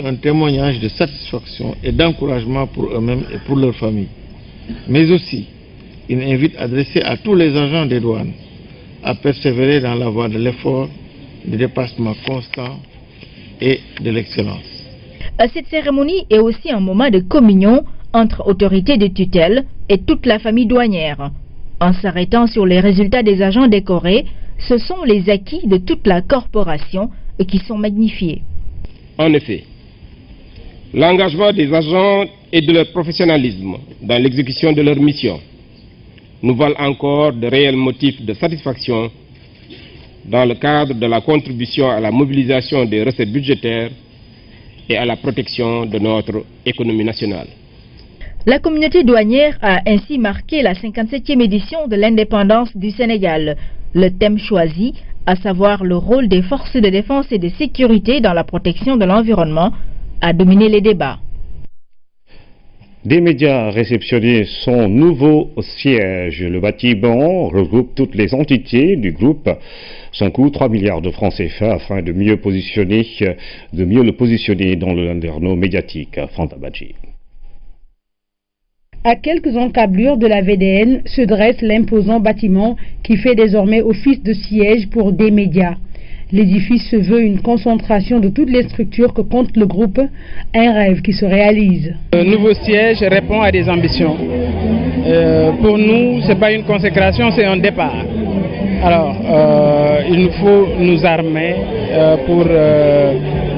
Un témoignage de satisfaction et d'encouragement pour eux-mêmes et pour leur famille. Mais aussi, une invite adressée à tous les agents des douanes à persévérer dans la voie de l'effort, du dépassement constant et de l'excellence. Cette cérémonie est aussi un moment de communion entre autorités de tutelle et toute la famille douanière. En s'arrêtant sur les résultats des agents décorés, ce sont les acquis de toute la corporation qui sont magnifiés. En effet, l'engagement des agents et de leur professionnalisme dans l'exécution de leur mission nous valent encore de réels motifs de satisfaction dans le cadre de la contribution à la mobilisation des recettes budgétaires et à la protection de notre économie nationale. La communauté douanière a ainsi marqué la 57e édition de l'indépendance du Sénégal. Le thème choisi, à savoir le rôle des forces de défense et de sécurité dans la protection de l'environnement, a dominé les débats. Des médias réceptionnés son nouveau siège. Le bâtiment regroupe toutes les entités du groupe. Son coût, 3 milliards de francs CFA afin de mieux le positionner dans le landerneau médiatique. Fanta Badji. À quelques encablures de la VDN se dresse l'imposant bâtiment qui fait désormais office de siège pour des médias. L'édifice se veut une concentration de toutes les structures que compte le groupe, un rêve qui se réalise. Le nouveau siège répond à des ambitions. Pour nous, ce n'est pas une consécration, c'est un départ. Alors, il nous faut nous armer pour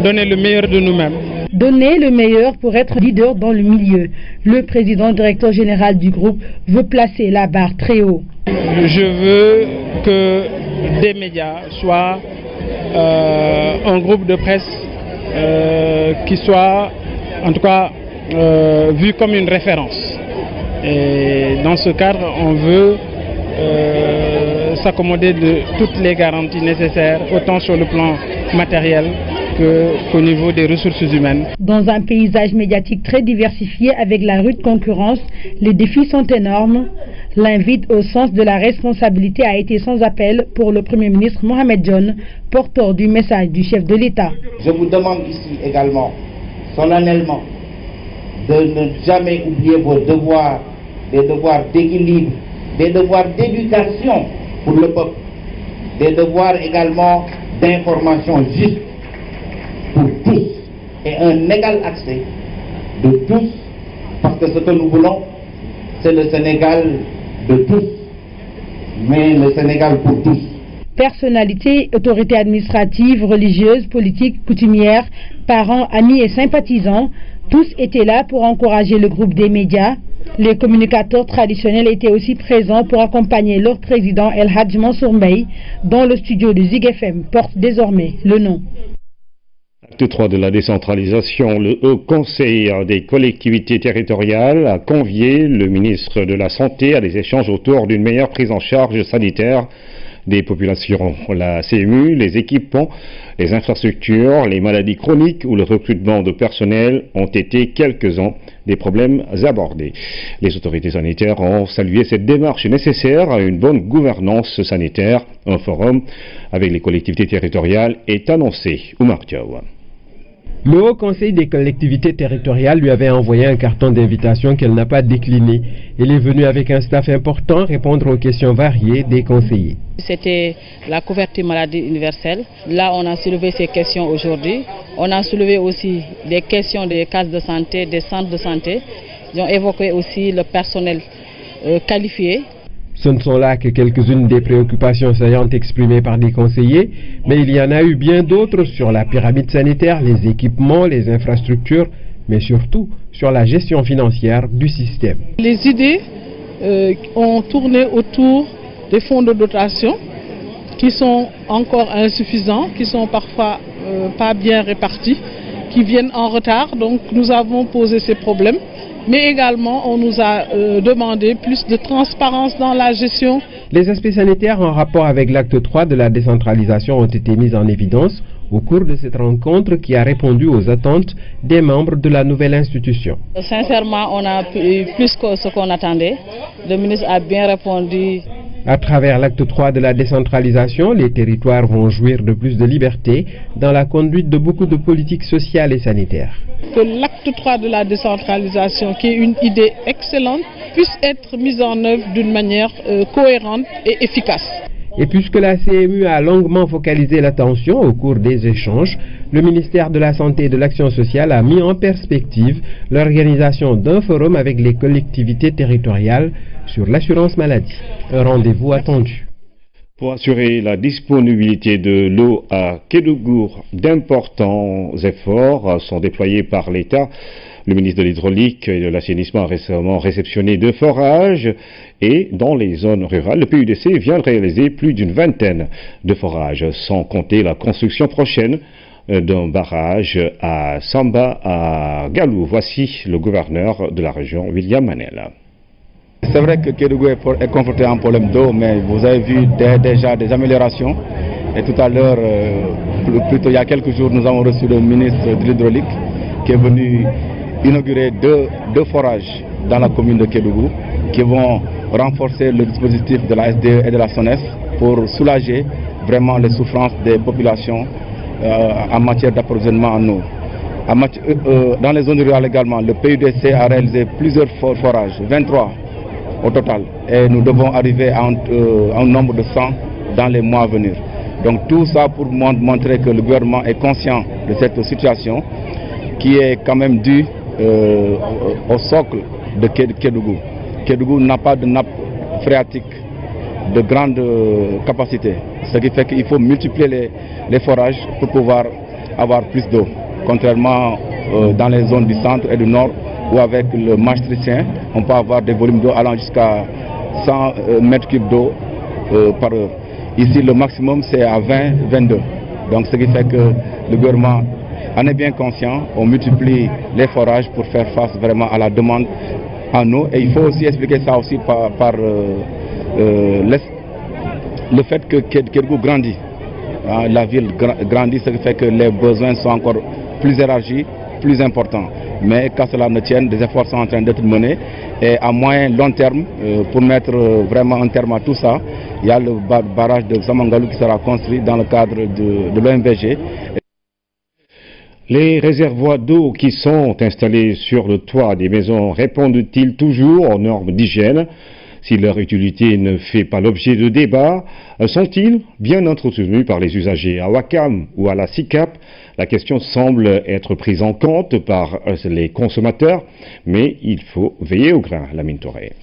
donner le meilleur de nous-mêmes. Donner le meilleur pour être leader dans le milieu. Le président directeur général du groupe veut placer la barre très haut. Je veux que des médias soient un groupe de presse qui soit en tout cas vu comme une référence. Et dans ce cadre, on veut s'accommoder de toutes les garanties nécessaires, autant sur le plan matériel qu'au niveau des ressources humaines. Dans un paysage médiatique très diversifié avec la rude concurrence, les défis sont énormes. L'invite au sens de la responsabilité a été sans appel pour le Premier ministre Mohamed Dionne, porteur du message du chef de l'État. Je vous demande ici également, solennellement, de ne jamais oublier vos devoirs, des devoirs d'équilibre, des devoirs d'éducation pour le peuple, des devoirs également d'information juste pour tous et un égal accès de tous, parce que ce que nous voulons, c'est le Sénégal de tous, mais le Sénégal pour tous. Personnalités, autorités administratives, religieuses, politiques, coutumières, parents, amis et sympathisants, tous étaient là pour encourager le groupe des médias. Les communicateurs traditionnels étaient aussi présents pour accompagner leur président El Hadj Mansour Mbaye, dont le studio de Zig FM porte désormais le nom. Acte 3 de la décentralisation, le Haut Conseil des collectivités territoriales a convié le ministre de la Santé à des échanges autour d'une meilleure prise en charge sanitaire des populations. La CMU, les équipements, les infrastructures, les maladies chroniques ou le recrutement de personnel ont été quelques-uns des problèmes abordés. Les autorités sanitaires ont salué cette démarche nécessaire à une bonne gouvernance sanitaire. Un forum avec les collectivités territoriales est annoncé. Oumar Diaw. Le Haut Conseil des collectivités territoriales lui avait envoyé un carton d'invitation qu'elle n'a pas décliné. Elle est venue avec un staff important répondre aux questions variées des conseillers. C'était la couverture maladie universelle. Là, on a soulevé ces questions aujourd'hui. On a soulevé aussi des questions des cases de santé, des centres de santé. Ils ont évoqué aussi le personnel qualifié. Ce ne sont là que quelques-unes des préoccupations saillantes exprimées par des conseillers, mais il y en a eu bien d'autres sur la pyramide sanitaire, les équipements, les infrastructures, mais surtout sur la gestion financière du système. Les idées ont tourné autour des fonds de dotation qui sont encore insuffisants, qui sont parfois pas bien répartis, qui viennent en retard, donc nous avons posé ces problèmes. Mais également, on nous a demandé plus de transparence dans la gestion. Les aspects sanitaires en rapport avec l'acte 3 de la décentralisation ont été mis en évidence au cours de cette rencontre qui a répondu aux attentes des membres de la nouvelle institution. Sincèrement, on a eu plus que ce qu'on attendait. Le ministre a bien répondu À travers l'acte 3 de la décentralisation, les territoires vont jouir de plus de liberté dans la conduite de beaucoup de politiques sociales et sanitaires. Que l'acte 3 de la décentralisation, qui est une idée excellente, puisse être mise en œuvre d'une manière cohérente et efficace. Et puisque la CMU a longuement focalisé l'attention au cours des échanges, le ministère de la Santé et de l'Action sociale a mis en perspective l'organisation d'un forum avec les collectivités territoriales sur l'assurance maladie. Un rendez-vous attendu. Pour assurer la disponibilité de l'eau à Kédougou, d'importants efforts sont déployés par l'État. Le ministre de l'Hydraulique et de l'Assainissement a récemment réceptionné 2 forages et dans les zones rurales, le PUDC vient de réaliser plus d'une vingtaine de forages, sans compter la construction prochaine d'un barrage à Samba, à Galou. Voici le gouverneur de la région, William Manel. C'est vrai que Kédougou est confronté à un problème d'eau, mais vous avez vu déjà des améliorations. Et tout à l'heure, plutôt il y a quelques jours, nous avons reçu le ministre de l'Hydraulique qui est venu inaugurer deux forages dans la commune de Kédougou qui vont renforcer le dispositif de la SDE et de la SONES pour soulager vraiment les souffrances des populations en matière d'approvisionnement en eau. Dans les zones rurales également, le PUDC a réalisé plusieurs forages, 23 au total, et nous devons arriver à un nombre de 100 dans les mois à venir. Donc tout ça pour montrer que le gouvernement est conscient de cette situation qui est quand même due au socle de Kédougou. Kédougou n'a pas de nappe phréatique de grande capacité, ce qui fait qu'il faut multiplier les forages pour pouvoir avoir plus d'eau, contrairement dans les zones du centre et du nord où avec le Maastrichtien on peut avoir des volumes d'eau allant jusqu'à 100 mètres cubes d'eau par heure. Ici le maximum c'est à 20-22, donc ce qui fait que le gouvernement en est bien conscient. On multiplie les forages pour faire face vraiment à la demande en eau, et il faut aussi expliquer ça aussi par le fait que Kédougou grandit. La ville grandit, ce qui fait que les besoins sont encore plus élargis, plus importants. Mais qu'à cela ne tienne, des efforts sont en train d'être menés, et à moyen long terme, pour mettre vraiment un terme à tout ça, il y a le barrage de Samangalou qui sera construit dans le cadre de l'OMVG. Les réservoirs d'eau qui sont installés sur le toit des maisons répondent-ils toujours aux normes d'hygiène? Si leur utilité ne fait pas l'objet de débat, sont-ils bien entretenus par les usagers? À Wakam ou à la SICAP, la question semble être prise en compte par les consommateurs, mais il faut veiller au grain, Lamine Touré.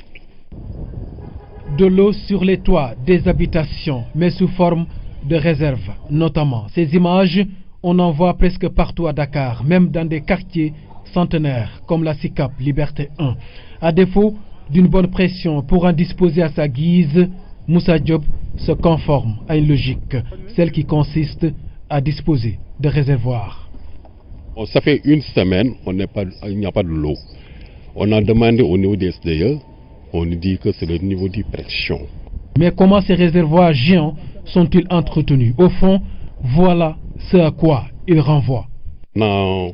De l'eau sur les toits des habitations, mais sous forme de réserve, notamment. Ces images, on en voit presque partout à Dakar, même dans des quartiers centenaires comme la SICAP Liberté 1. À défaut d'une bonne pression pour en disposer à sa guise, Moussa Diop se conforme à une logique, celle qui consiste à disposer de réservoirs. Ça fait une semaine, il n'y a pas de l'eau. On a demandé au niveau des SDE, on nous dit que c'est le niveau de pression. Mais comment ces réservoirs géants sont-ils entretenus? Au fond, voilà ce à quoi ils renvoient. On a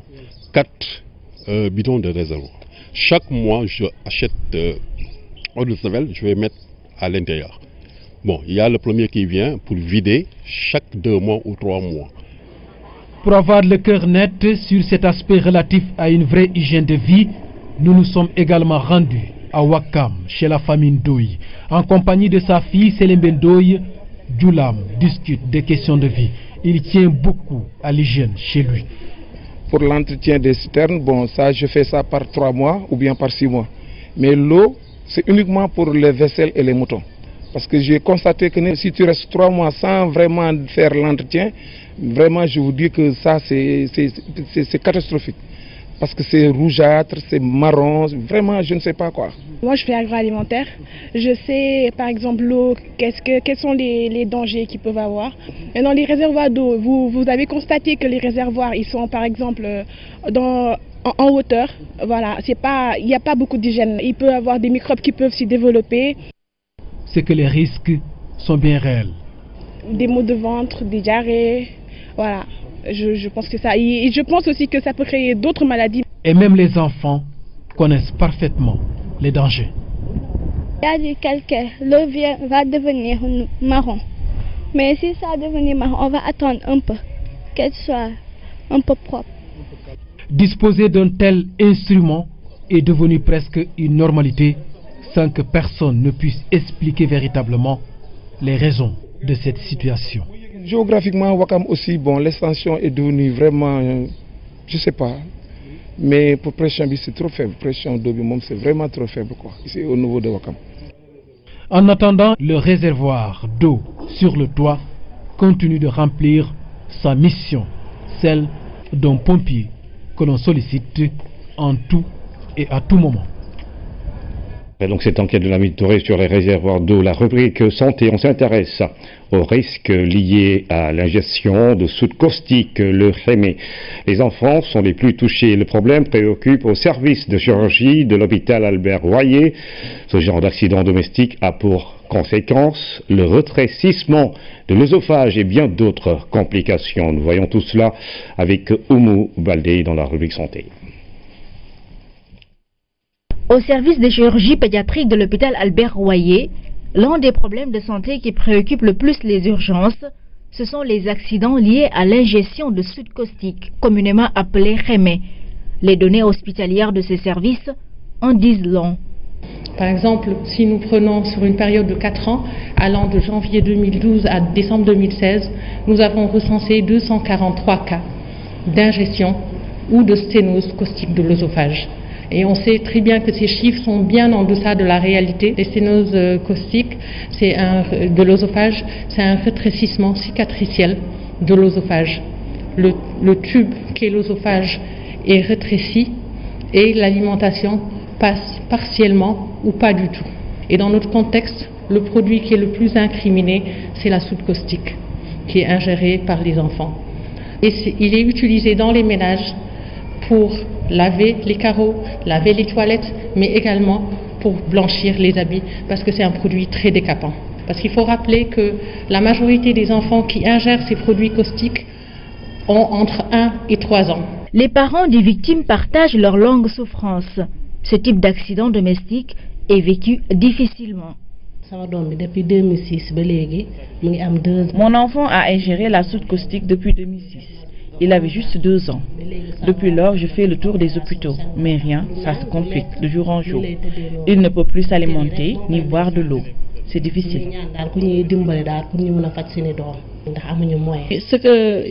4 bidons de réservoir. Chaque mois, je achète eau de Javel, je vais mettre à l'intérieur. Bon, il y a le premier qui vient pour vider chaque 2 mois ou 3 mois. Pour avoir le cœur net sur cet aspect relatif à une vraie hygiène de vie, nous nous sommes également rendus à Wakam, chez la famille Ndoye. En compagnie de sa fille Selembe Ndoye, Djoulam discute des questions de vie. Il tient beaucoup à l'hygiène chez lui. Pour l'entretien des citernes, bon, ça, je fais ça par 3 mois ou bien par 6 mois. Mais l'eau, c'est uniquement pour les vaisselles et les moutons. Parce que j'ai constaté que si tu restes 3 mois sans vraiment faire l'entretien, vraiment je vous dis que ça c'est catastrophique. Parce que c'est rougeâtre, c'est marron, vraiment je ne sais pas quoi. Moi je fais agroalimentaire, je sais par exemple l'eau, quels sont les dangers qu'ils peuvent avoir. Et dans les réservoirs d'eau, vous avez constaté que les réservoirs ils sont par exemple en hauteur, voilà, il n'y a pas beaucoup d'hygiène. Il peut y avoir des microbes qui peuvent s'y développer. C'est que les risques sont bien réels. Des maux de ventre, des diarrhées, voilà. Je pense que ça, et je pense aussi que ça peut créer d'autres maladies. Et même les enfants connaissent parfaitement les dangers. Il y a du calcaire, l'eau va devenir marron. Mais si ça devient marron, on va attendre un peu, qu'elle soit un peu propre. Disposer d'un tel instrument est devenu presque une normalité sans que personne ne puisse expliquer véritablement les raisons de cette situation. Géographiquement, Ouakam aussi, bon, l'extension est devenue vraiment, je ne sais pas, mais pour pression c'est trop faible. Pression d'eau, c'est vraiment trop faible, quoi, ici au niveau de Ouakam. En attendant, le réservoir d'eau sur le toit continue de remplir sa mission, celle d'un pompier que l'on sollicite en tout et à tout moment. Et donc cette enquête de la Touré sur les réservoirs d'eau, la rubrique santé, on s'intéresse aux risques liés à l'ingestion de soude caustique, le Rémé. Les enfants sont les plus touchés. Le problème préoccupe au service de chirurgie de l'hôpital Albert Royer. Ce genre d'accident domestique a pour conséquence le rétrécissement de l'œsophage et bien d'autres complications. Nous voyons tout cela avec Oumou Baldé dans la rubrique santé. Au service de chirurgie pédiatrique de l'hôpital Albert Royer, l'un des problèmes de santé qui préoccupe le plus les urgences, ce sont les accidents liés à l'ingestion de soude caustique, communément appelée Rémé. Les données hospitalières de ces services en disent long. Par exemple, si nous prenons sur une période de 4 ans, allant de janvier 2012 à décembre 2016, nous avons recensé 243 cas d'ingestion ou de sténose caustique de l'œsophage. Et on sait très bien que ces chiffres sont bien en deçà de la réalité. Les sténoses caustiques de l'œsophage, c'est un rétrécissement cicatriciel de l'œsophage. Le tube qu'est l'œsophage est rétréci et l'alimentation passe partiellement ou pas du tout. Et dans notre contexte, le produit qui est le plus incriminé, c'est la soude caustique, qui est ingérée par les enfants. Et il est utilisé dans les ménages pour laver les carreaux, laver les toilettes, mais également pour blanchir les habits, parce que c'est un produit très décapant. Parce qu'il faut rappeler que la majorité des enfants qui ingèrent ces produits caustiques ont entre 1 et 3 ans. Les parents des victimes partagent leur longue souffrance. Ce type d'accident domestique est vécu difficilement. Mon enfant a ingéré la soude caustique depuis 2006. Il avait juste 2 ans. Depuis lors, je fais le tour des hôpitaux, mais rien, ça se complique de jour en jour. Il ne peut plus s'alimenter ni boire de l'eau. C'est difficile. Ce que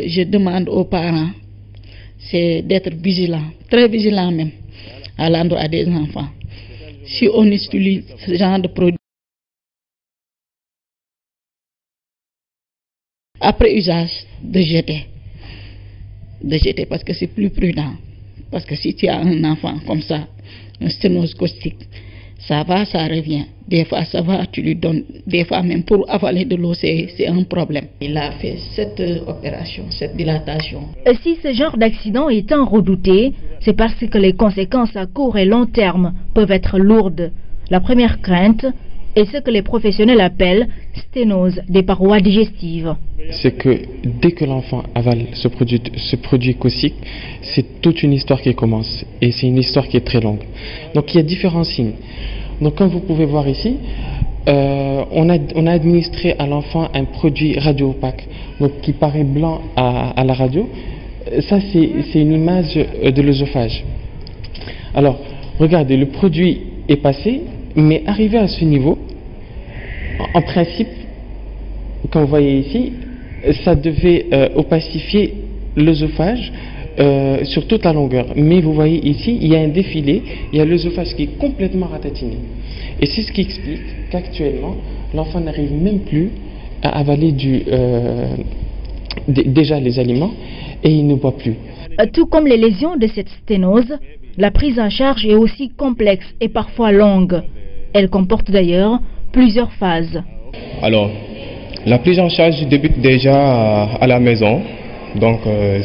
je demande aux parents, c'est d'être vigilants, très vigilants même, à l'endroit des enfants. Si on utilise ce genre de produit, après usage, de jeter parce que c'est plus prudent. Parce que si tu as un enfant comme ça, un sténose caustique, ça va, ça revient. Des fois ça va, tu lui donnes, des fois même pour avaler de l'eau, c'est un problème. Il a fait cette opération, cette dilatation. Si ce genre d'accident est tant redouté, c'est parce que les conséquences à court et long terme peuvent être lourdes. La première crainte est ce que les professionnels appellent sténose des parois digestives. C'est que dès que l'enfant avale ce produit caustique, c'est toute une histoire qui commence. Et c'est une histoire qui est très longue. Donc il y a différents signes. Donc comme vous pouvez voir ici, on a administré à l'enfant un produit radio-opaque, donc qui paraît blanc à la radio. Ça c'est une image de l'œsophage. Alors regardez, le produit est passé, mais arrivé à ce niveau, en principe, comme vous voyez ici, ça devait opacifier l'œsophage sur toute la longueur. Mais vous voyez ici, il y a un défilé, il y a l'œsophage qui est complètement ratatiné. Et c'est ce qui explique qu'actuellement, l'enfant n'arrive même plus à avaler déjà les aliments et il ne boit plus. Tout comme les lésions de cette sténose, la prise en charge est aussi complexe et parfois longue. Elle comporte d'ailleurs plusieurs phases. Alors, la prise en charge débute déjà à la maison. Donc,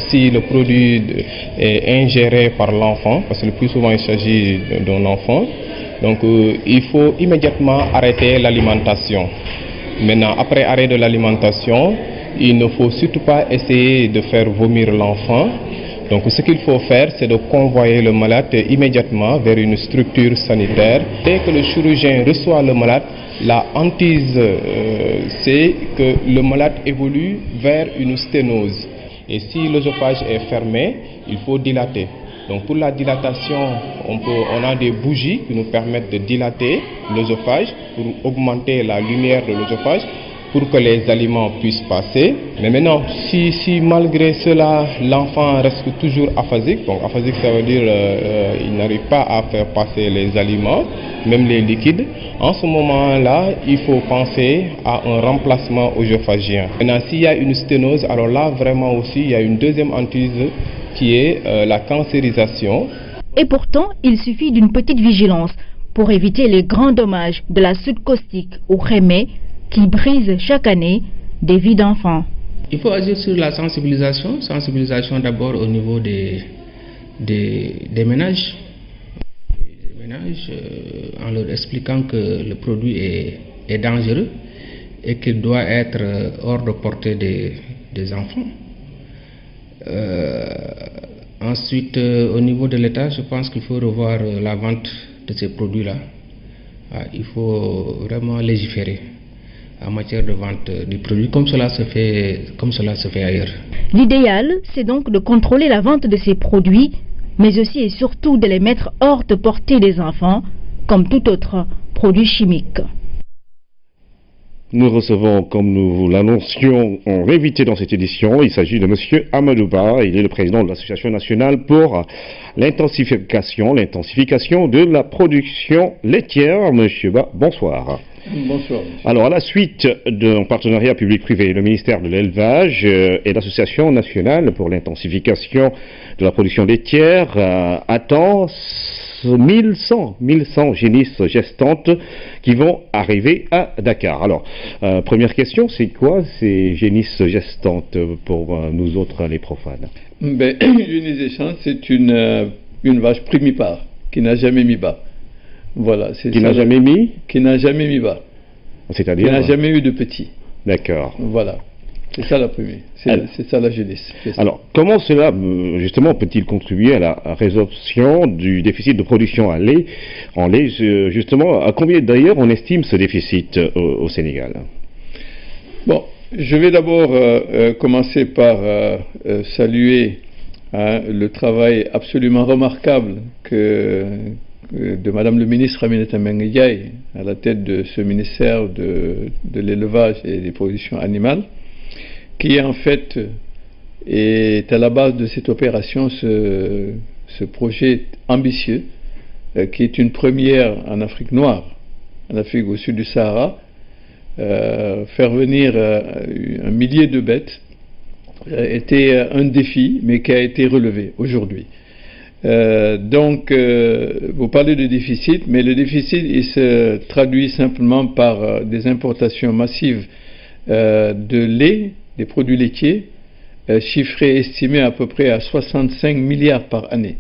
si le produit est ingéré par l'enfant, parce que le plus souvent il s'agit d'un enfant, donc il faut immédiatement arrêter l'alimentation. Maintenant, après arrêt de l'alimentation, il ne faut surtout pas essayer de faire vomir l'enfant, Donc ce qu'il faut faire, c'est de convoyer le malade immédiatement vers une structure sanitaire. Dès que le chirurgien reçoit le malade, la hantise, c'est que le malade évolue vers une sténose. Et si l'œsophage est fermé, il faut dilater. Donc pour la dilatation, on a des bougies qui nous permettent de dilater l'œsophage pour augmenter la lumière de l'œsophage pour que les aliments puissent passer. Mais maintenant, si malgré cela, l'enfant reste toujours aphasique, donc aphasique ça veut dire il n'arrive pas à faire passer les aliments, même les liquides, en ce moment-là, il faut penser à un remplacement œsophagien. Maintenant, s'il y a une sténose, alors là, vraiment aussi, il y a une deuxième hantise qui est la cancérisation. Et pourtant, il suffit d'une petite vigilance pour éviter les grands dommages de la soude caustique ou crémée qui brise chaque année des vies d'enfants. Il faut agir sur la sensibilisation d'abord au niveau des ménages. En leur expliquant que le produit est dangereux et qu'il doit être hors de portée des enfants. Ensuite, au niveau de l'État, je pense qu'il faut revoir la vente de ces produits-là. Il faut vraiment légiférer en matière de vente du produit, comme cela se fait ailleurs. L'idéal, c'est donc de contrôler la vente de ces produits, mais aussi et surtout de les mettre hors de portée des enfants, comme tout autre produit chimique. Nous recevons, comme nous vous l'annoncions, un invité dans cette édition. Il s'agit de M. Amadou Ba. Il est le président de l'Association nationale pour l'intensification de la production laitière. M. Ba, bonsoir. Bonsoir. Alors, à la suite d'un partenariat public-privé, le ministère de l'Élevage et l'Association nationale pour l'intensification de la production laitière attend 1100 génisses gestantes qui vont arriver à Dakar. Alors, première question, c'est quoi ces génisses gestantes pour nous autres, les profanes? Une génisse gestante, c'est une vache primipare qui n'a jamais mis bas. Voilà, qui n'a jamais mis bas. C'est-à-dire qui n'a jamais eu de petit. D'accord. Voilà. C'est ça la première. C'est ça la génisse. Alors, comment cela, justement, peut-il contribuer à la résolution du déficit de production en lait, justement, à combien d'ailleurs on estime ce déficit au Sénégal? Bon, je vais d'abord commencer par saluer le travail absolument remarquable de Madame le ministre Aminata Mbengue Ndiaye à la tête de ce ministère de l'élevage et des productions animales, qui en fait est à la base de cette opération, ce projet ambitieux, qui est une première en Afrique noire, en Afrique au sud du Sahara. Faire venir un millier de bêtes était un défi, mais qui a été relevé aujourd'hui. Donc, vous parlez de déficit, mais le déficit, il se traduit simplement par des importations massives de lait, des produits laitiers, chiffrés, estimés à peu près à 65 milliards par année.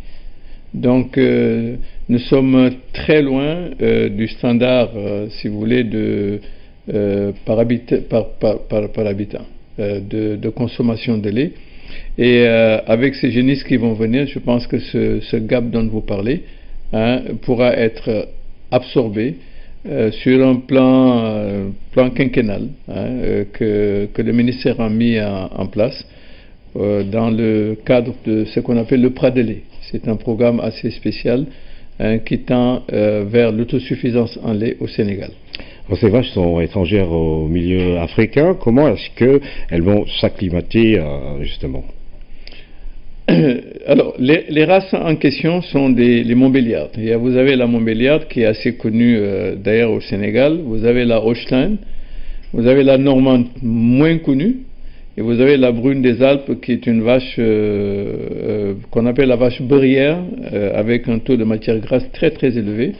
Donc, nous sommes très loin du standard, si vous voulez, par habitant de consommation de lait. Et avec ces génisses qui vont venir, je pense que ce gap dont vous parlez pourra être absorbé sur un plan quinquennal que le ministère a mis en place dans le cadre de ce qu'on appelle le PRA de lait. C'est un programme assez spécial qui tend vers l'autosuffisance en lait au Sénégal. Ces vaches sont étrangères au milieu africain. Comment est-ce qu'elles vont s'acclimater justement? Alors, les races en question sont les Montbéliardes. Vous avez la Montbéliarde qui est assez connue d'ailleurs au Sénégal. Vous avez la Holstein, vous avez la Normande moins connue, et vous avez la Brune des Alpes qui est une vache qu'on appelle la vache beurrière avec un taux de matière grasse très très élevé.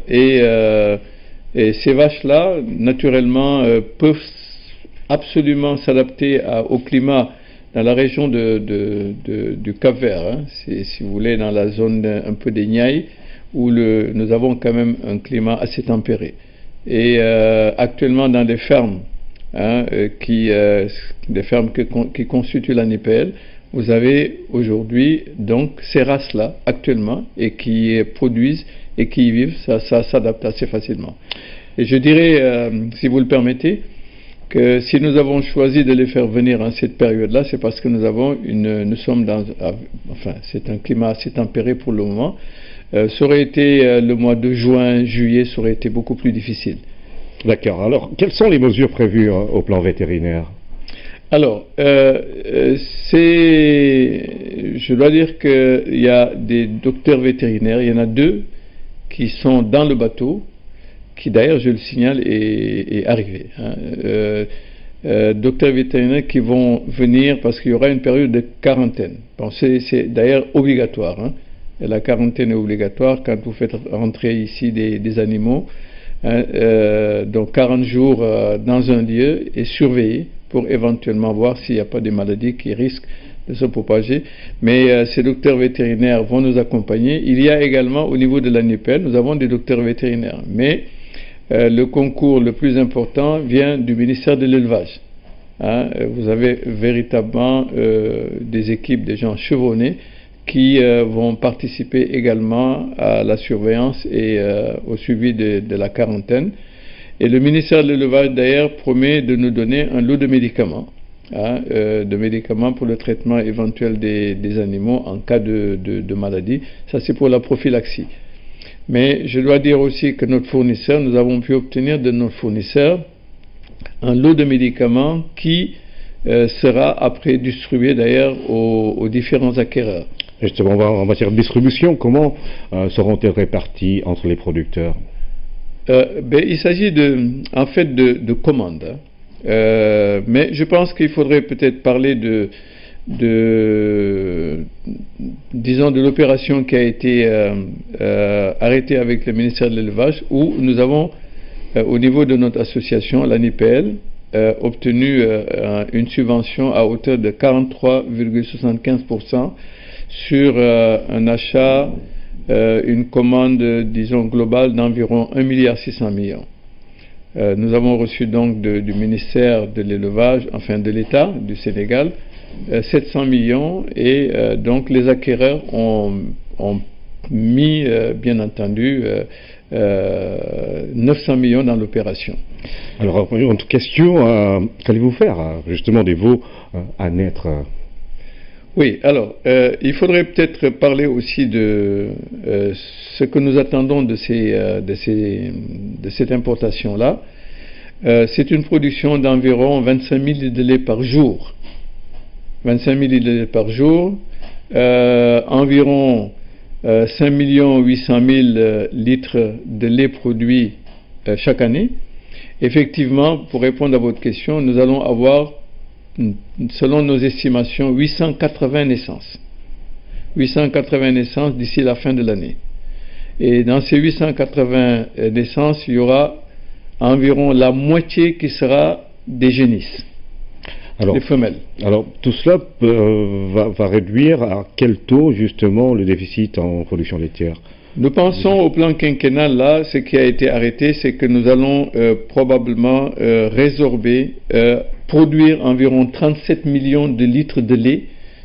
Et ces vaches-là, naturellement, peuvent absolument s'adapter au climat dans la région du Cap-Vert, si vous voulez, dans la zone un peu des Niayes, où nous avons quand même un climat assez tempéré. Et actuellement, dans des fermes, des fermes qui constituent la NIPL, vous avez aujourd'hui donc ces races-là actuellement et qui produisent et qui y vivent, ça s'adapte assez facilement. Et je dirais, si vous le permettez, que si nous avons choisi de les faire venir en cette période-là, c'est parce que nous sommes dans, enfin, c'est un climat assez tempéré pour le moment. Ça aurait été le mois de juin, juillet, ça aurait été beaucoup plus difficile. D'accord. Alors, quelles sont les mesures prévues au plan vétérinaire? Alors, je dois dire qu'il y a des docteurs vétérinaires, il y en a 2 qui sont dans le bateau, qui d'ailleurs, je le signale, est arrivé. Docteurs vétérinaires qui vont venir parce qu'il y aura une période de quarantaine. Bon, c'est d'ailleurs obligatoire. Hein. La quarantaine est obligatoire quand vous faites rentrer ici des animaux. Donc 40 jours dans un lieu et surveiller pour éventuellement voir s'il n'y a pas des maladies qui risquent de se propager. Mais ces docteurs vétérinaires vont nous accompagner. Il y a également au niveau de l'ANIPEL, nous avons des docteurs vétérinaires. Mais le concours le plus important vient du ministère de l'Élevage. Hein, vous avez véritablement des équipes, des gens chevronnés qui vont participer également à la surveillance et au suivi de la quarantaine. Et le ministère de l'Élevage d'ailleurs promet de nous donner un lot de médicaments, hein, de médicaments pour le traitement éventuel des animaux en cas de maladie. Ça c'est pour la prophylaxie. Mais je dois dire aussi que notre fournisseur, nous avons pu obtenir de notre fournisseur un lot de médicaments qui sera après distribué d'ailleurs aux différents acquéreurs. Justement, en matière de distribution, comment seront-elles réparties entre les producteurs? Il s'agit en fait de commandes. Hein. Mais je pense qu'il faudrait peut-être parler disons de l'opération qui a été arrêtée avec le ministère de l'Élevage, où nous avons, au niveau de notre association, l'ANIPEL, obtenu une subvention à hauteur de 43,75% sur un achat, une commande, disons, globale d'environ 1,6 milliard. Nous avons reçu donc du ministère de l'Élevage, enfin de l'État du Sénégal, 700 millions et donc les acquéreurs ont mis, bien entendu, 900 millions dans l'opération. Alors, en toute question, qu'allez-vous faire justement des veaux à naître? Oui, alors, il faudrait peut-être parler aussi de ce que nous attendons de cette importation-là. C'est une production d'environ 25 000 litres de lait par jour. 25 000 litres de lait par jour, environ 5 800 000 litres de lait produits chaque année. Effectivement, pour répondre à votre question, nous allons avoir, selon nos estimations, 880 naissances. 880 naissances d'ici la fin de l'année. Et dans ces 880 naissances, il y aura environ la moitié qui sera des génisses, des femelles. Alors, tout cela va réduire à quel taux, justement, le déficit en production laitière? Nous pensons au plan quinquennal, là, ce qui a été arrêté, c'est que nous allons probablement résorber, produire environ 37 millions de litres de lait,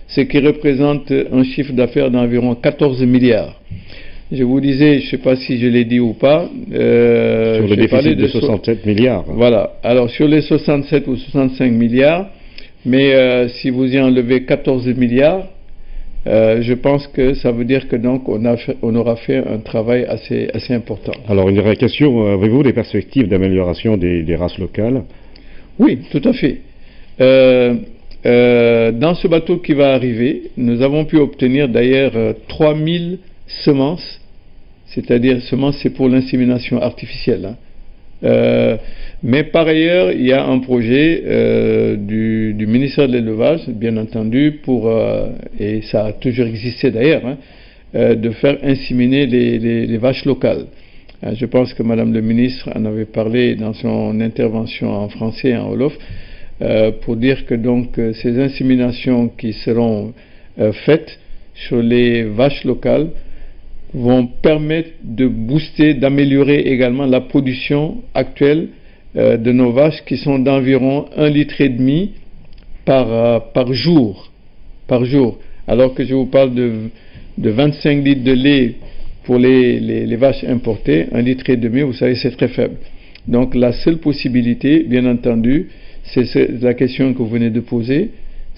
ce qui représente un chiffre d'affaires d'environ 14 milliards. Je vous disais, je ne sais pas si je l'ai dit ou pas. Sur le déficit de 67 milliards. Voilà. Alors, sur les 67 ou 65 milliards, mais si vous y enlevez 14 milliards, je pense que ça veut dire que donc on aura fait un travail assez important. Alors, une vraie question, avez-vous des perspectives d'amélioration des races locales? Oui, tout à fait. Dans ce bateau qui va arriver, nous avons pu obtenir d'ailleurs 3000 semences, c'est-à-dire semences, c'est pour l'insémination artificielle. Hein. Mais par ailleurs, il y a un projet du ministère de l'Élevage, bien entendu, et ça a toujours existé d'ailleurs, hein, de faire inséminer les vaches locales. Je pense que Madame le ministre en avait parlé dans son intervention en français et en wolof, pour dire que donc ces inséminations qui seront faites sur les vaches locales vont permettre de booster, d'améliorer également la production actuelle de nos vaches qui sont d'environ 1,5 litre par jour. par jour, alors que je vous parle de 25 litres de lait pour les vaches importées, 1,5 litre, vous savez, c'est très faible. Donc la seule possibilité, bien entendu, c'est la question que vous venez de poser,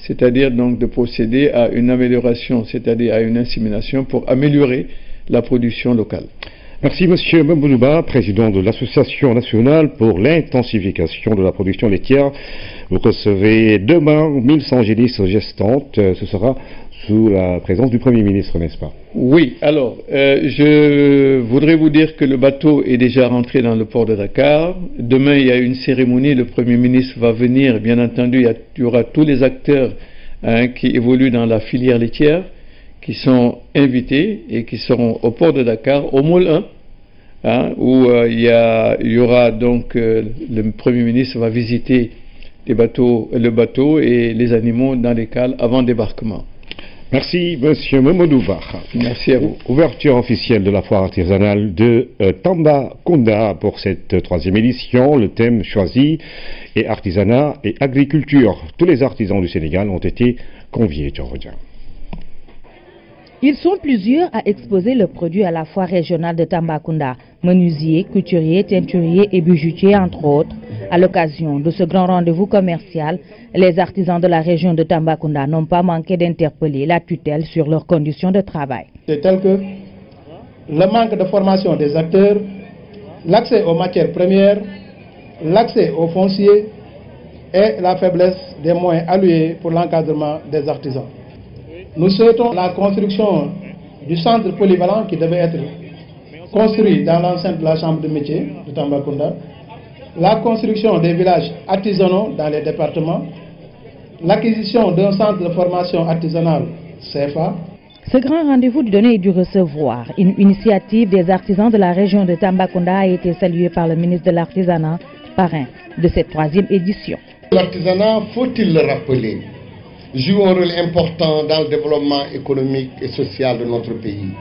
c'est-à-dire donc de procéder à une amélioration, c'est-à-dire à une insémination pour améliorer la production locale. Merci Monsieur Mamoudouba, président de l'Association nationale pour l'intensification de la production laitière. Vous recevez demain 1100 génisses gestantes. Ce sera sous la présence du Premier ministre, n'est-ce pas? Oui, alors, je voudrais vous dire que le bateau est déjà rentré dans le port de Dakar. Demain, il y a une cérémonie, le Premier ministre va venir. Bien entendu, il y aura tous les acteurs qui évoluent dans la filière laitière, qui sont invités et qui seront au port de Dakar, au Moule 1, où il y aura donc, le Premier ministre va visiter le bateau et les animaux dans les cales avant débarquement. Merci Monsieur Mamoudouba. Merci à vous. Ouverture officielle de la foire artisanale de Tambacounda pour cette 3e édition. Le thème choisi est artisanat et agriculture. Tous les artisans du Sénégal ont été conviés. Ils sont plusieurs à exposer leurs produits à la foire régionale de Tambacounda. Menuisiers, couturiers, teinturiers et bijoutiers entre autres. À l'occasion de ce grand rendez-vous commercial, les artisans de la région de Tambacounda n'ont pas manqué d'interpeller la tutelle sur leurs conditions de travail. C'est tel que le manque de formation des acteurs, l'accès aux matières premières, l'accès aux fonciers et la faiblesse des moyens alloués pour l'encadrement des artisans. Nous souhaitons la construction du centre polyvalent qui devait être construit dans l'enceinte de la chambre de métier de Tambacounda, la construction des villages artisanaux dans les départements, l'acquisition d'un centre de formation artisanale CFA. Ce grand rendez-vous du donner et du recevoir, une initiative des artisans de la région de Tambacounda, a été saluée par le ministre de l'Artisanat, parrain de cette 3e édition. L'artisanat, faut-il le rappeler, joue un rôle important dans le développement économique et social de notre pays.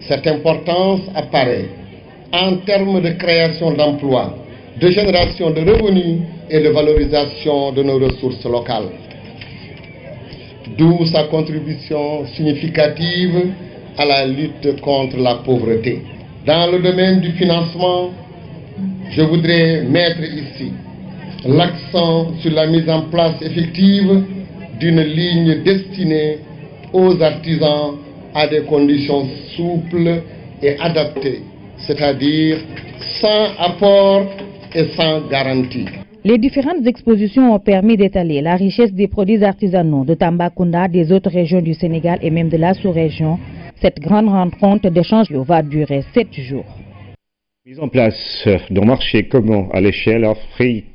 Cette importance apparaît en termes de création d'emplois, de génération de revenus et de valorisation de nos ressources locales. D'où sa contribution significative à la lutte contre la pauvreté. Dans le domaine du financement, je voudrais mettre ici l'accent sur la mise en place effective d'une ligne destinée aux artisans à des conditions souples et adaptées, c'est-à-dire sans apport et sans garantie. Les différentes expositions ont permis d'étaler la richesse des produits artisanaux de Tambacounda, des autres régions du Sénégal et même de la sous-région. Cette grande rencontre d'échange va durer 7 jours. Mise en place d'un marché commun à l'échelle africaine.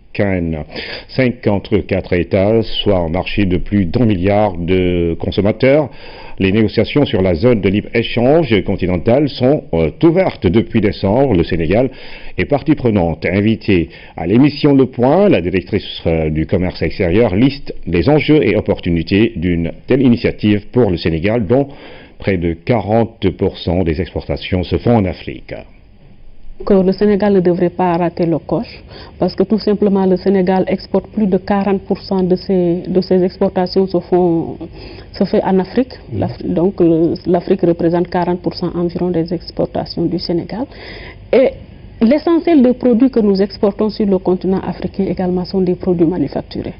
54 États, soit un marché de plus d'1 milliard de consommateurs. Les négociations sur la zone de libre-échange continentale sont ouvertes depuis décembre. Le Sénégal est partie prenante. Invitée à l'émission Le Point, la directrice du commerce extérieur liste les enjeux et opportunités d'une telle initiative pour le Sénégal, dont près de 40% des exportations se font en Afrique. Que le Sénégal ne devrait pas rater le coche, parce que tout simplement le Sénégal exporte plus de 40% de ses exportations se fait en Afrique. Donc l'Afrique représente 40% environ des exportations du Sénégal. Et l'essentiel des produits que nous exportons sur le continent africain également sont des produits manufacturés.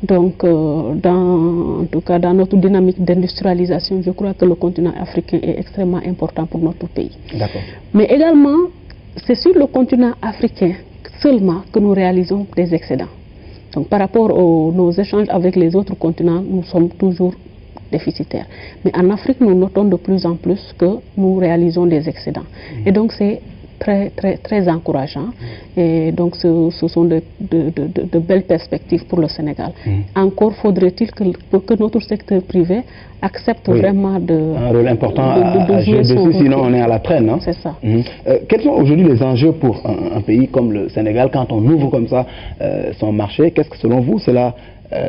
Donc en tout cas dans notre dynamique d'industrialisation, je crois que le continent africain est extrêmement important pour notre pays. Mais également, c'est sur le continent africain seulement que nous réalisons des excédents. Donc par rapport à nos échanges avec les autres continents, nous sommes toujours déficitaires. Mais en Afrique, nous notons de plus en plus que nous réalisons des excédents. Et donc c'est très encourageant. Et donc ce sont de belles perspectives pour le Sénégal. Encore faudrait-il que notre secteur privé accepte vraiment un rôle important à jouer dessus, sinon on est à la traîne. Hein? C'est ça. Quels sont aujourd'hui les enjeux pour un pays comme le Sénégal quand on ouvre comme ça son marché? Qu'est-ce que selon vous cela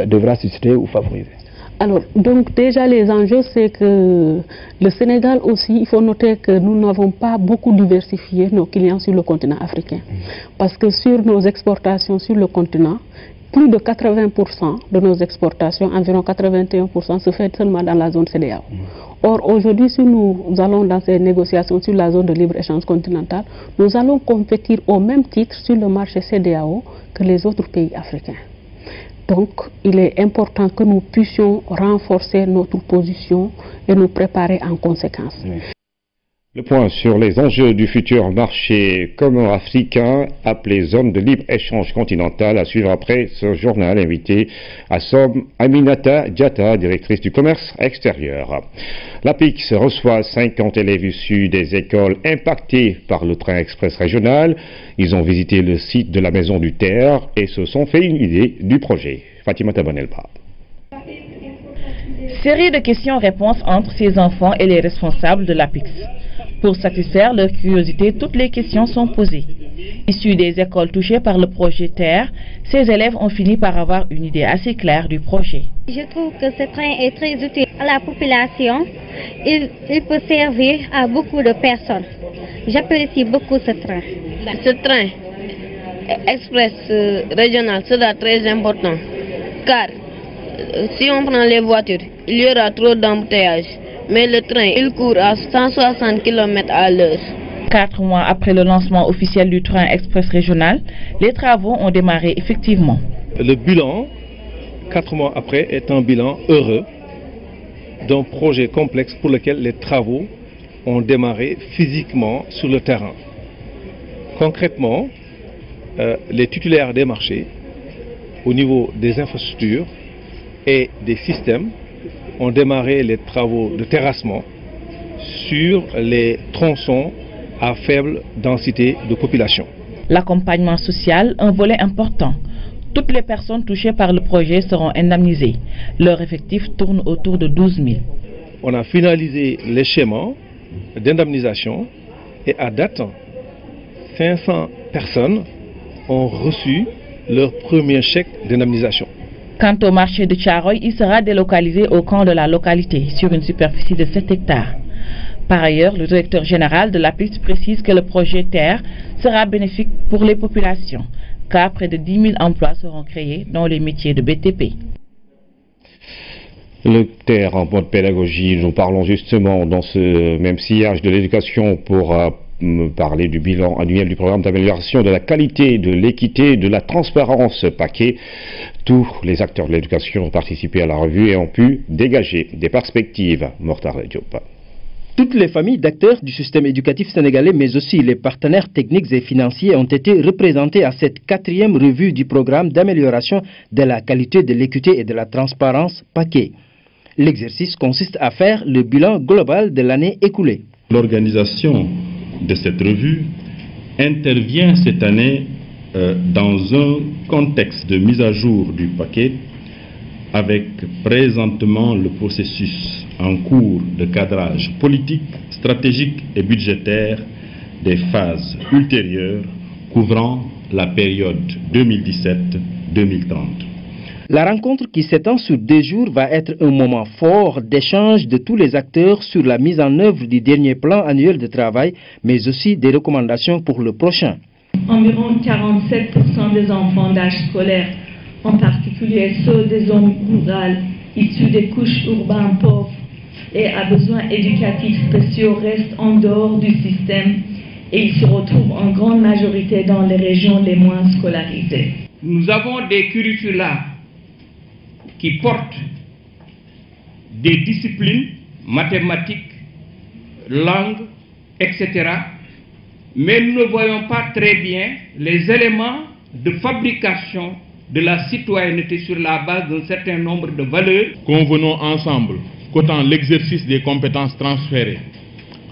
devra susciter ou favoriser? Alors, donc déjà les enjeux, c'est que le Sénégal aussi, il faut noter que nous n'avons pas beaucoup diversifié nos clients sur le continent africain. Parce que sur nos exportations sur le continent, plus de 80% de nos exportations, environ 81%, se fait seulement dans la zone CEDEAO. Or, aujourd'hui, si nous allons dans ces négociations sur la zone de libre-échange continentale, nous allons compétir au même titre sur le marché CEDEAO que les autres pays africains. Donc, il est important que nous puissions renforcer notre position et nous préparer en conséquence. Le point sur les enjeux du futur marché commun africain appelé zone de libre-échange continentale à suivre après ce journal invité à Somme Aminata Diatta, directrice du commerce extérieur. L'APIX reçoit 50 élèves issus des écoles impactées par le train express régional. Ils ont visité le site de la Maison du Terre et se sont fait une idée du projet. Fatima Tabanelba. Série de questions-réponses entre ces enfants et les responsables de l'APIX. Pour satisfaire leur curiosité, toutes les questions sont posées. Issus des écoles touchées par le projet Terre, ces élèves ont fini par avoir une idée assez claire du projet. Je trouve que ce train est très utile à la population. Il peut servir à beaucoup de personnes. J'apprécie beaucoup ce train. Ce train express régional sera très important car si on prend les voitures, il y aura trop d'embouteillages. Mais le train, il court à 160 km à l'heure. 4 mois après le lancement officiel du train express régional, les travaux ont démarré effectivement. Le bilan, 4 mois après, est un bilan heureux d'un projet complexe pour lequel les travaux ont démarré physiquement sur le terrain. Concrètement, les titulaires des marchés, au niveau des infrastructures et des systèmes, ont démarré les travaux de terrassement sur les tronçons à faible densité de population. L'accompagnement social, un volet important. Toutes les personnes touchées par le projet seront indemnisées. Leur effectif tourne autour de 12 000. On a finalisé les schémas d'indemnisation et à date, 500 personnes ont reçu leur premier chèque d'indemnisation. Quant au marché de Tcharoy, il sera délocalisé au camp de la localité, sur une superficie de 7 hectares. Par ailleurs, le directeur général de l'APIX précise que le projet Terre sera bénéfique pour les populations, car près de 10 000 emplois seront créés dans les métiers de BTP. Le Terre en mode pédagogie, nous parlons justement dans ce même sillage de l'éducation pour parler du bilan annuel du programme d'amélioration de la qualité, de l'équité, de la transparence paquet. Tous les acteurs de l'éducation ont participé à la revue et ont pu dégager des perspectives. Mortar Diop. Toutes les familles d'acteurs du système éducatif sénégalais, mais aussi les partenaires techniques et financiers ont été représentés à cette 4e revue du programme d'amélioration de la qualité, de l'équité et de la transparence paquet. L'exercice consiste à faire le bilan global de l'année écoulée. L'organisation de cette revue intervient cette année dans un contexte de mise à jour du paquet avec présentement le processus en cours de cadrage politique, stratégique et budgétaire des phases ultérieures couvrant la période 2017-2030. La rencontre qui s'étend sur 2 jours va être un moment fort d'échange de tous les acteurs sur la mise en œuvre du dernier plan annuel de travail, mais aussi des recommandations pour le prochain. Environ 47% des enfants d'âge scolaire, en particulier ceux des zones rurales, issus des couches urbaines pauvres et à besoins éducatifs spéciaux, restent en dehors du système et ils se retrouvent en grande majorité dans les régions les moins scolarisées. Nous avons des curricula qui portent des disciplines mathématiques, langues, etc. Mais nous ne voyons pas très bien les éléments de fabrication de la citoyenneté sur la base d'un certain nombre de valeurs. Convenons ensemble qu'autant l'exercice des compétences transférées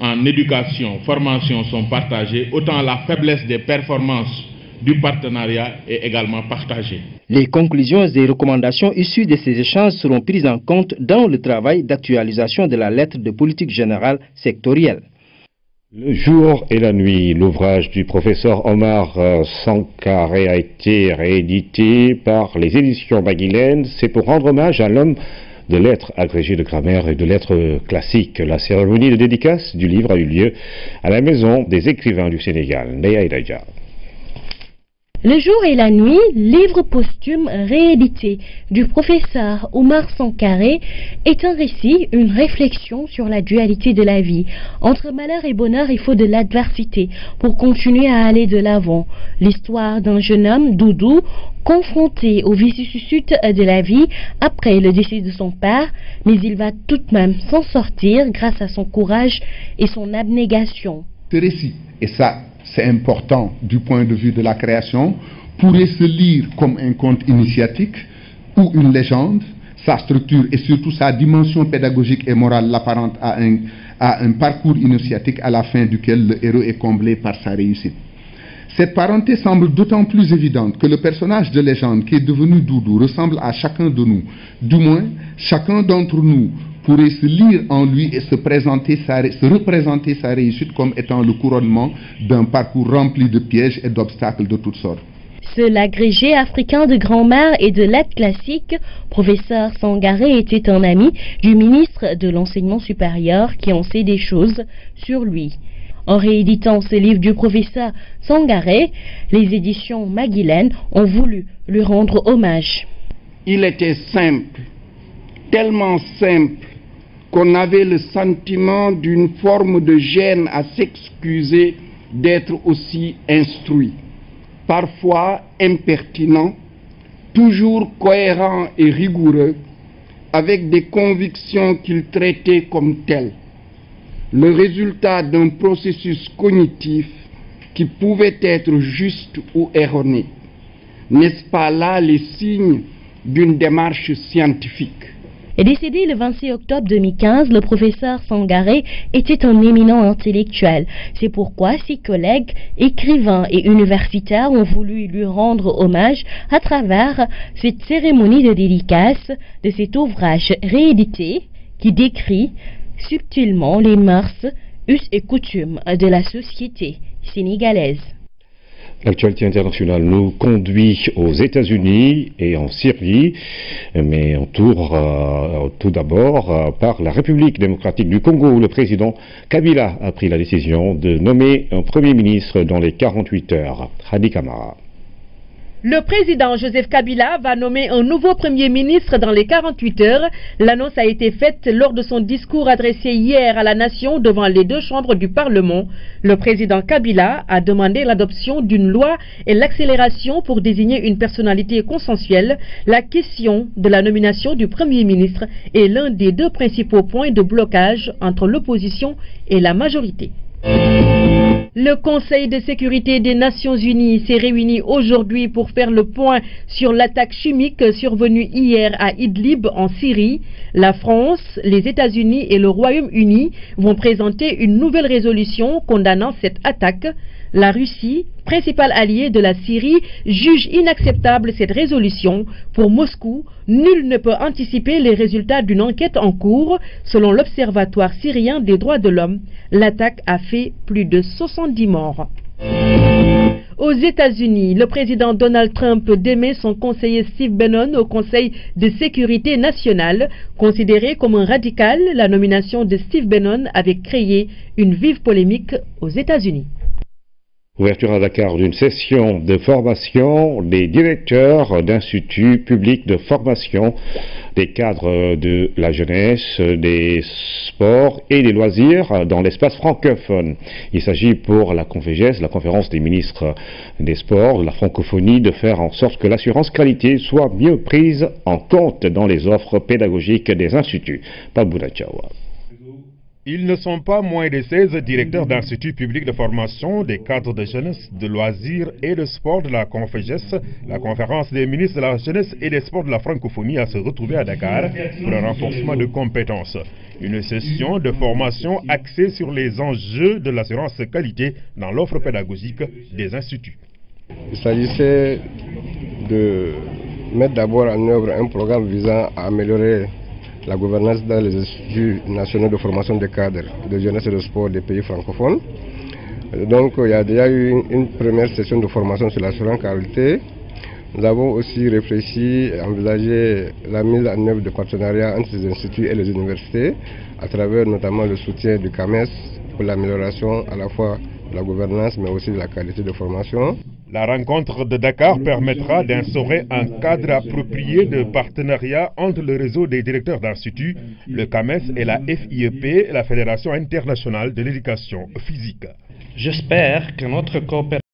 en éducation, formation sont partagées, autant la faiblesse des performances du partenariat est également partagée. Les conclusions et recommandations issues de ces échanges seront prises en compte dans le travail d'actualisation de la lettre de politique générale sectorielle. Le jour et la nuit, l'ouvrage du professeur Omar Sankaré a été réédité par les éditions Baguilène. C'est pour rendre hommage à l'homme de lettres agrégé de grammaire et de lettres classiques. La cérémonie de dédicace du livre a eu lieu à la Maison des écrivains du Sénégal. Le jour et la nuit, livre posthume réédité du professeur Oumar Sankaré est un récit, une réflexion sur la dualité de la vie. Entre malheur et bonheur, il faut de l'adversité pour continuer à aller de l'avant. L'histoire d'un jeune homme, Doudou, confronté aux vicissitudes de la vie après le décès de son père, mais il va tout de même s'en sortir grâce à son courage et son abnégation. Ce récit, et ça c'est important du point de vue de la création, pourrait se lire comme un conte initiatique ou une légende. Sa structure et surtout sa dimension pédagogique et morale l'apparente à un parcours initiatique à la fin duquel le héros est comblé par sa réussite. Cette parenté semble d'autant plus évidente que le personnage de légende qui est devenu Doudou ressemble à chacun de nous. Du moins, chacun d'entre nous pourrait se lire en lui et se représenter sa réussite comme étant le couronnement d'un parcours rempli de pièges et d'obstacles de toutes sortes. Seul agrégé africain de grammaire et de lettres classiques, professeur Sangaré était un ami du ministre de l'Enseignement supérieur qui en sait des choses sur lui. En rééditant ce livre du professeur Sangaré, les éditions Maguilène ont voulu lui rendre hommage. Il était simple, tellement simple qu'on avait le sentiment d'une forme de gêne à s'excuser d'être aussi instruit. Parfois impertinent, toujours cohérent et rigoureux, avec des convictions qu'il traitait comme telles. Le résultat d'un processus cognitif qui pouvait être juste ou erroné. N'est-ce pas là les signes d'une démarche scientifique? Décédé le 26 octobre 2015, le professeur Sangaré était un éminent intellectuel. C'est pourquoi ses collègues, écrivains et universitaires ont voulu lui rendre hommage à travers cette cérémonie de dédicace de cet ouvrage réédité qui décrit subtilement les mœurs, us et coutumes de la société sénégalaise. L'actualité internationale nous conduit aux États-Unis et en Syrie, mais on tourne tout d'abord par la République démocratique du Congo, où le président Kabila a pris la décision de nommer un Premier ministre dans les 48 heures. Hadi Kamara. Le président Joseph Kabila va nommer un nouveau Premier ministre dans les 48 heures. L'annonce a été faite lors de son discours adressé hier à la nation devant les deux chambres du Parlement. Le président Kabila a demandé l'adoption d'une loi et l'accélération pour désigner une personnalité consensuelle. La question de la nomination du Premier ministre est l'un des deux principaux points de blocage entre l'opposition et la majorité. Le Conseil de sécurité des Nations Unies s'est réuni aujourd'hui pour faire le point sur l'attaque chimique survenue hier à Idlib en Syrie. La France, les États-Unis et le Royaume-Uni vont présenter une nouvelle résolution condamnant cette attaque. La Russie, principal allié de la Syrie, juge inacceptable cette résolution. Pour Moscou, nul ne peut anticiper les résultats d'une enquête en cours. Selon l'Observatoire syrien des droits de l'homme, l'attaque a fait plus de 70 morts. Aux États-Unis, le président Donald Trump démet son conseiller Steve Bannon au Conseil de sécurité nationale. Considéré comme un radical, la nomination de Steve Bannon avait créé une vive polémique aux États-Unis. Ouverture à Dakar d'une session de formation des directeurs d'instituts publics de formation des cadres de la jeunesse, des sports et des loisirs dans l'espace francophone. Il s'agit pour la Confégès, la conférence des ministres des sports, de la francophonie, de faire en sorte que l'assurance qualité soit mieux prise en compte dans les offres pédagogiques des instituts. Pabouna Tchawa. Ils ne sont pas moins de 16 directeurs d'instituts publics de formation des cadres de jeunesse, de loisirs et de sport de la Confégès. La conférence des ministres de la jeunesse et des sports de la francophonie a se retrouvé à Dakar pour un renforcement de compétences. Une session de formation axée sur les enjeux de l'assurance qualité dans l'offre pédagogique des instituts. Il s'agissait de mettre d'abord en œuvre un programme visant à améliorer la gouvernance dans les instituts nationaux de formation des cadres de jeunesse et de sport des pays francophones. Donc il y a déjà eu une première session de formation sur l'assurance qualité. Nous avons aussi réfléchi et envisagé la mise en œuvre de partenariats entre ces instituts et les universités, à travers notamment le soutien du CAMES pour l'amélioration à la fois de la gouvernance mais aussi de la qualité de formation. La rencontre de Dakar permettra d'instaurer un cadre approprié de partenariat entre le réseau des directeurs d'instituts, le CAMES et la FIEP, la Fédération internationale de l'éducation physique. J'espère que notre coopération